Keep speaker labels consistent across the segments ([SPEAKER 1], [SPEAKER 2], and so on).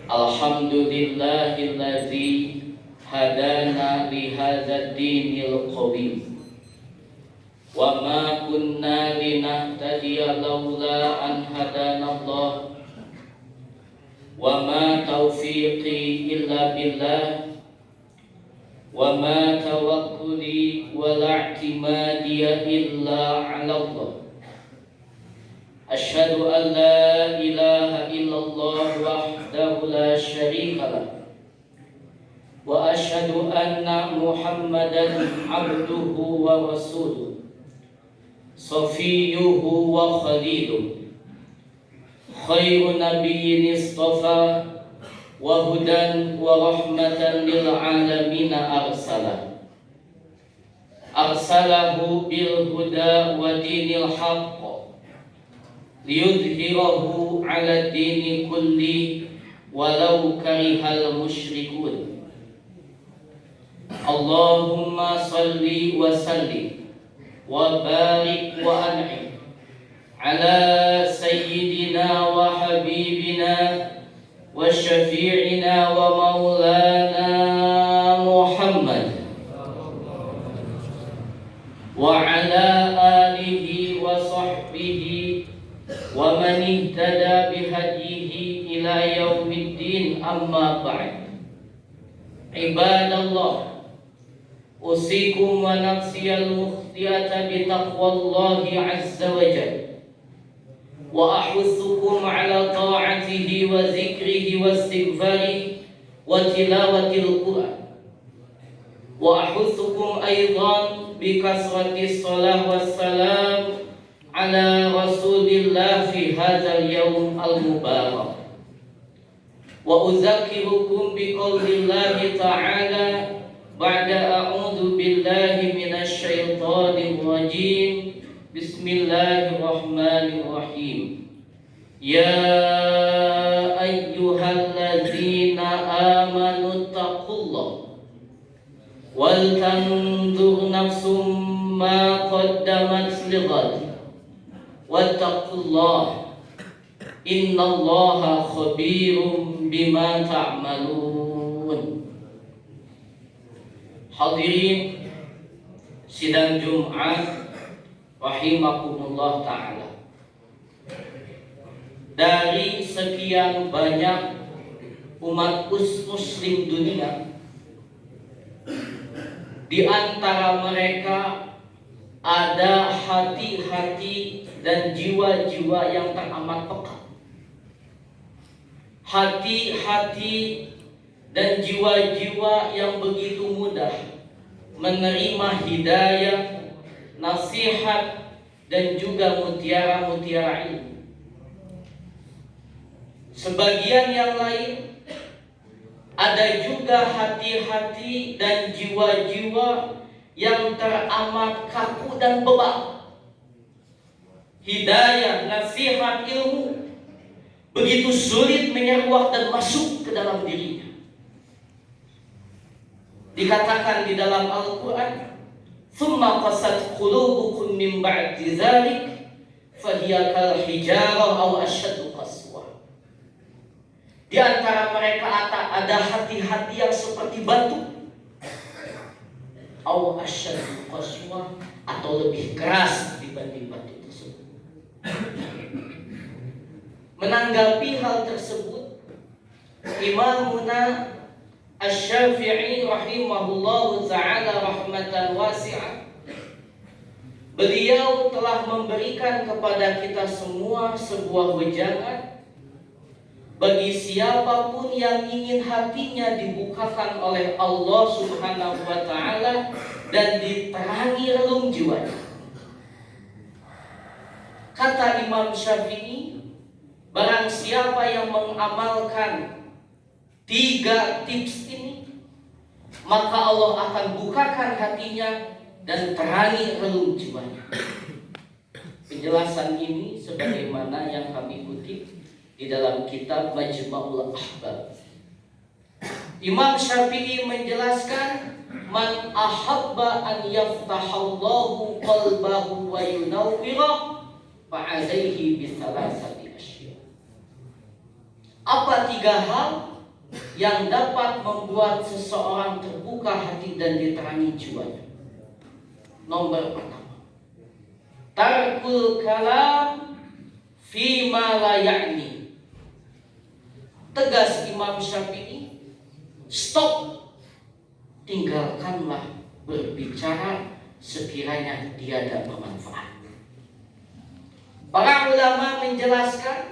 [SPEAKER 1] Alhamdulillahilladzi hadana lihadzal dinil qawim. Wa ma kunna linahtadiya laula an hadanallah. Wa ma taufiqi illa billah. Wa ma tawakkuli wa la'timadiya illa 'ala Allah. Asyhadu an la ilaha illallah wahdahu la syarika lah. Wa asyhadu anna Muhammadan abduhu wa rasuluh. Safiyuhu wa khaliluh. Khairu nabiyyin istafa wa hudan wa rahmatan lil alamin arsalah. Arsalahu bil huda wa dinil haqq liyudhhirahu 'ala dini kulli walau karihal musyrikun. Allahumma salli wa sallim wa barik wa an'im 'ala sayyidina wa habibina wa syafi'ina wa maulana Muhammad wa 'ala alihi wa sahbihi wa man ihtada bihadihi ila yaumiddin, amma ba'd. Ibadallah, usikum wa nafsiyal mukhtiyata bi taqwallahi azza wa jalla, wa ahussukum ala ta'atihi wa zikrihi wa istighfarihi wa tilawatil Qur'an, wa ahussukum aidan bi kasratis salah wassalam ala rasulillah fi hadzal yaum al-mubarak. Wa uzakkirukum bi qaulillahi ta'ala ba'da a'udzu billahi minasy syaithanir rajim. Bismillahirrahmanirrahim. Ya ayyuhalladzina amanu taqullaha wal tanzur nafsum ma qaddamat lighad. Wattaqullah, innallaha khabirum bima ta'malun. Hadirin sidang Jumat rahimakumullah ta'ala. Dari sekian banyak umat muslim dunia, di antara mereka ada hati-hati dan jiwa-jiwa yang teramat peka. Hati-hati dan jiwa-jiwa yang begitu mudah menerima hidayah, nasihat, dan juga mutiara-mutiara ilmu. Sebagian yang lain ada juga hati-hati dan jiwa-jiwa yang teramat kaku dan bebal. Hidayah, nasihat, ilmu begitu sulit menyeruak dan masuk ke dalam dirinya. Dikatakan di dalam Al-Quran, "Tsumma qasat qulubukum min ba'di dzalik, fahiya kal hijarah aw asyaddu qaswa." Di antara mereka ada hati-hati yang seperti batu, aw asyaddu qaswa, atau lebih keras dibanding batu tersebut. Menanggapi hal tersebut, Imamuna Asy-Syafi'i rahimahullahu ta'ala rahmatan wasi'ah, beliau telah memberikan kepada kita semua sebuah wejangan bagi siapapun yang ingin hatinya dibukakan oleh Allah Subhanahu wa ta'ala dan diterangi relung jiwanya. Kata Imam Syafi'i, barang siapa yang mengamalkan 3 tips ini, maka Allah akan bukakan hatinya dan terangi relung jiwanya. Penjelasan ini sebagaimana yang kami kutip di dalam kitab Majma'ul Ahbab. Imam Syafi'i menjelaskan, man ahabba an yaftahallahu qalbahu wa yunawwira fa'alaihi bisalasati asya. Apa 3 hal yang dapat membuat seseorang terbuka hati dan diterangi jiwanya. Nomor pertama, tarkul kalam fima la ya'ni. Tegas Imam Syafi'i, stop, tinggalkanlah berbicara sekiranya tiada bermanfaat. Para ulama menjelaskan,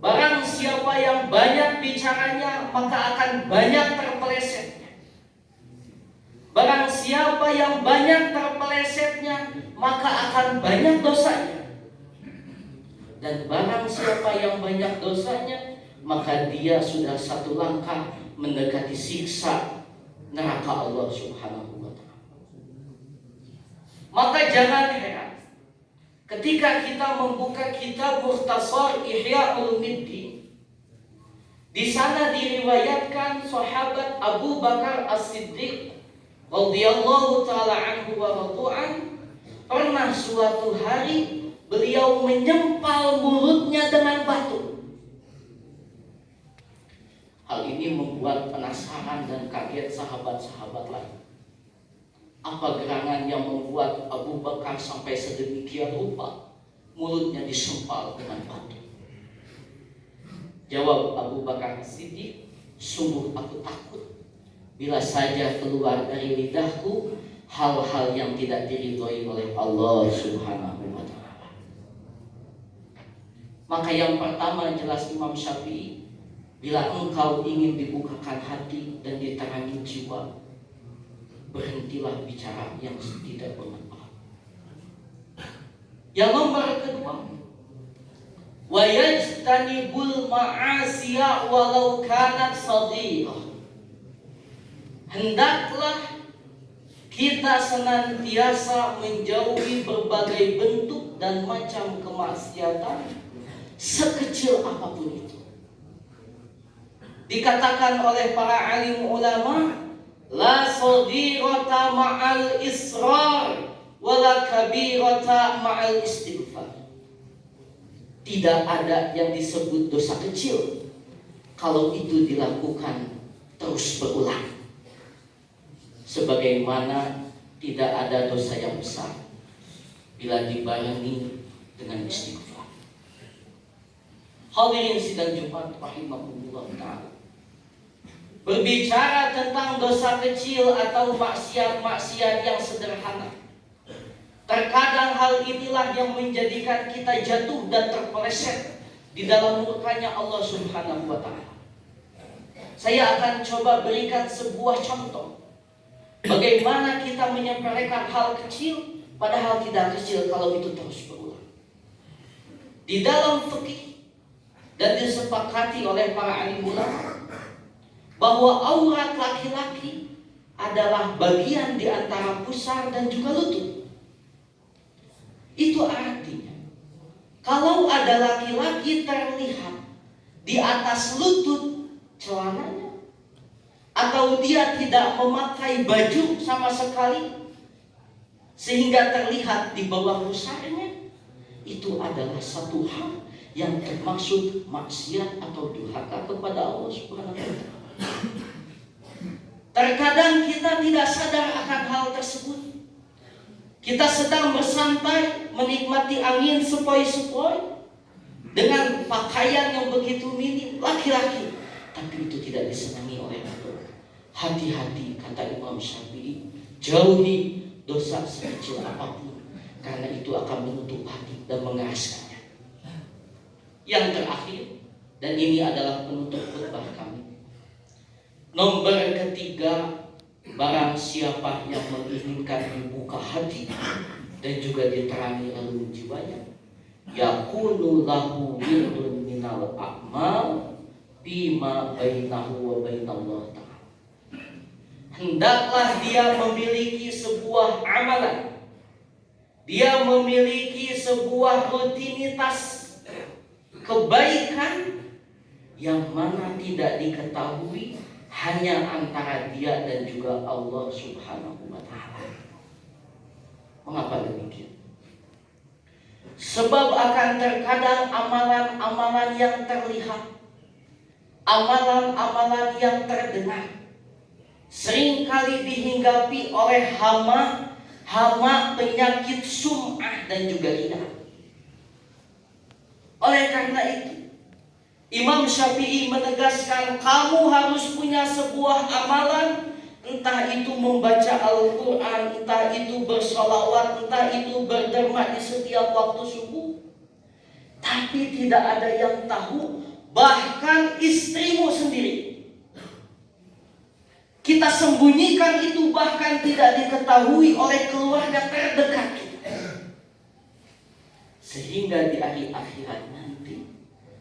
[SPEAKER 1] barang siapa yang banyak bicaranya maka akan banyak terpelesetnya. Barang siapa yang banyak terpelesetnya maka akan banyak dosanya. Dan barang siapa yang banyak dosanya maka dia sudah satu langkah mendekati siksa neraka Allah Subhanahu wa ta'ala. Maka jangan heran ketika kita membuka kitab Mukhtasar Ihya Ulumuddin, di sana diriwayatkan sahabat Abu Bakar As-Siddiq radhiyallahu taala anhu wa radhu'an, pernah suatu hari beliau menyempal mulutnya dengan batu. Hal ini membuat penasaran dan kaget sahabat-sahabat lain. Apa gerangan yang membuat Abu Bakar sampai sedemikian rupa mulutnya disempal dengan batu? Jawab Abu Bakar Siddiq, sungguh aku takut bila saja keluar dari lidahku hal-hal yang tidak diridhoi oleh Allah Subhanahu wa ta'ala. Maka yang pertama, jelas Imam Syafi'i, bila engkau ingin dibukakan hati dan diterangi jiwa, berhentilah bicara yang tidak bermanfaat. Yang nomor kedua, wa yajtanibul ma'asiya walau kanat saghirah. Hendaklah kita senantiasa menjauhi berbagai bentuk dan macam kemaksiatan, sekecil apapun itu. Dikatakan oleh para alim ulama, la saghirata ma'al israr wala kabirata ma'al istighfar. Tidak ada yang disebut dosa kecil kalau itu dilakukan terus berulang. Sebagaimana tidak ada dosa yang besar bila dibarengi dengan istighfar. Hadirin sidang Jumat rahimahumullah ta'ala, berbicara tentang dosa kecil atau maksiat-maksiat yang sederhana, terkadang hal inilah yang menjadikan kita jatuh dan terpeleset di dalam murkanya Allah Subhanahu wa ta'ala. Saya akan coba berikan sebuah contoh bagaimana kita menyepelekan hal kecil padahal tidak kecil kalau itu terus berulang. Di dalam fikih dan disepakati oleh para alim ulama bahwa aurat laki-laki adalah bagian di antara pusar dan juga lutut. Itu artinya kalau ada laki-laki terlihat di atas lutut celananya, atau dia tidak memakai baju sama sekali sehingga terlihat di bawah pusarnya, itu adalah satu hal yang termaksud maksiat atau durhaka kepada Allah Subhanahu wa ta'ala. Terkadang kita tidak sadar akan hal tersebut. Kita sedang bersantai menikmati angin sepoi-sepoi dengan pakaian yang begitu minim, laki-laki, tapi itu tidak disenangi oleh Allah. Hati-hati, kata Imam Syafi'i, jauhi dosa sekecil apapun, karena itu akan menutup hati dan mengeraskannya. Yang terakhir, dan ini adalah penutup khutbah kami, nomor ketiga, barang siapa yang menginginkan dibuka hati dan juga diterangi relung jiwanya, yakunu lahu wirdun minal a'mal bima bainahu wa bainallah ta'ala. Hendaklah dia memiliki sebuah amalan, dia memiliki sebuah rutinitas kebaikan yang mana tidak diketahui hanya antara dia dan juga Allah Subhanahu wa ta'ala. Mengapa demikian? Sebab akan terkadang amalan-amalan yang terlihat, amalan-amalan yang terdengar seringkali dihinggapi oleh hama penyakit sum'ah dan juga riya. Oleh karena itu, Imam Syafi'i menegaskan kamu harus punya sebuah amalan, entah itu membaca Al-Quran, entah itu bersolawat, entah itu berderma di setiap waktu subuh. Tapi tidak ada yang tahu, bahkan istrimu sendiri. Kita sembunyikan itu, bahkan tidak diketahui oleh keluarga terdekat kita. Sehingga di hari akhirat nanti,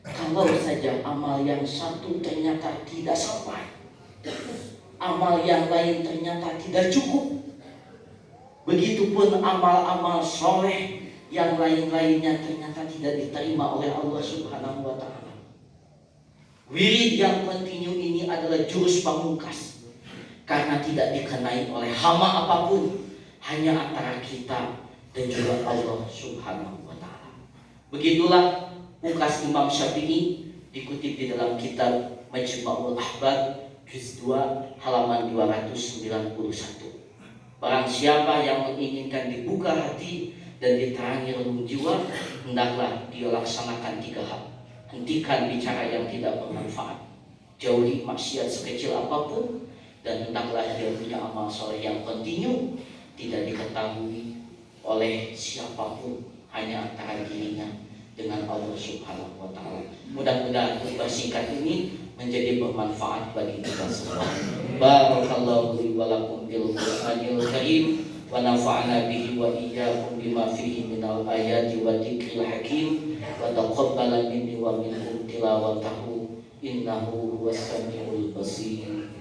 [SPEAKER 1] kalau saja amal yang satu ternyata tidak sampai, amal yang lain ternyata tidak cukup, begitupun amal-amal soleh yang lain-lainnya ternyata tidak diterima oleh Allah Subhanahu wa Ta'ala. Wirid yang kontinu ini adalah jurus pamungkas, karena tidak dikenai oleh hama apapun, hanya antara kita dan juga Allah Subhanahu wa Ta'ala. Begitulah pungkas Imam Syafi'i, dikutip di dalam kitab Majma'ul Ahbab juz 2 halaman 291. Barang siapa yang menginginkan dibuka hati dan diterangi relung jiwa, hendaklah dia laksanakan 3 hal. Hentikan bicara yang tidak bermanfaat, jauhi maksiat sekecil apapun, dan hendaklah dia punya amal soleh yang kontinu, tidak diketahui oleh siapapun, hanya antara dirinya dengan Allah Subhanahu wa Ta'ala. Mudah-mudahan khutbah singkat ini menjadi bermanfaat bagi kita semua. Barakallahu li wa lakum bil Qur'anil Karim wa nafa'ana bihi wa iyyakum bima fihi minal ayati wa dzikril hakim wa taqabbala minni wa minkum tilawatahu innahu huwas samiul basir.